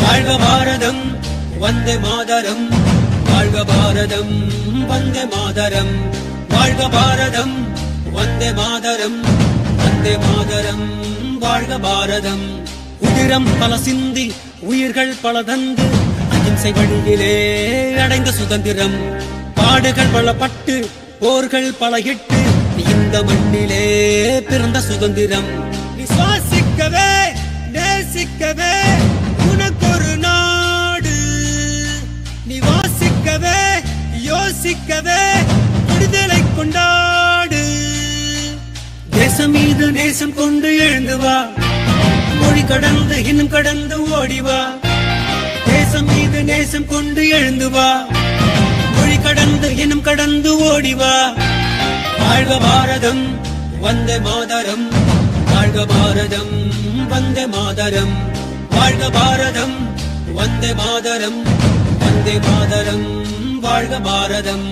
வாழ்க பாரதம் வந்தே மாதரம், வாழ்க பாரதம் வந்தே மாதரம், வாழ்க பாரதம் வந்தே மாதரம், வந்தே மாதரம் வாழ்க பாரதம். உதிரம் பல சிந்தி உயிர்கள் பல தந்து அகிம்சை வழியிலே அடைந்த சுதந்திரம், பாடுகள் பலப்பட்டு போர்கள் பல இட்டு இந்த மண்ணிலே பிறந்த சுதந்திரம். சுவாசிக்கவே நேசிக்கவே உனக்கொரு நாடு, நீ வாசிக்கவே யோசிக்கவே விடுதலை கொண்டாடு. தேசம் மீது நேசம் கொண்டு எழுந்து வா, மொழி கடந்து இன்னும் கடந்து ஓடிவா. தேசம் மீது நேசம் கொண்டு எழுந்து வா, மொழி கடந்து இன்னும் கடந்து ஓடிவா. வாழ்க பாரதம் வந்தே மாதரம், வாழ்க பாரதம் வந்தே மாதரம், வாழ்க பாரதம் வந்தே மாதரம், வந்தே மாதரம் வாழ்க பாரதம்.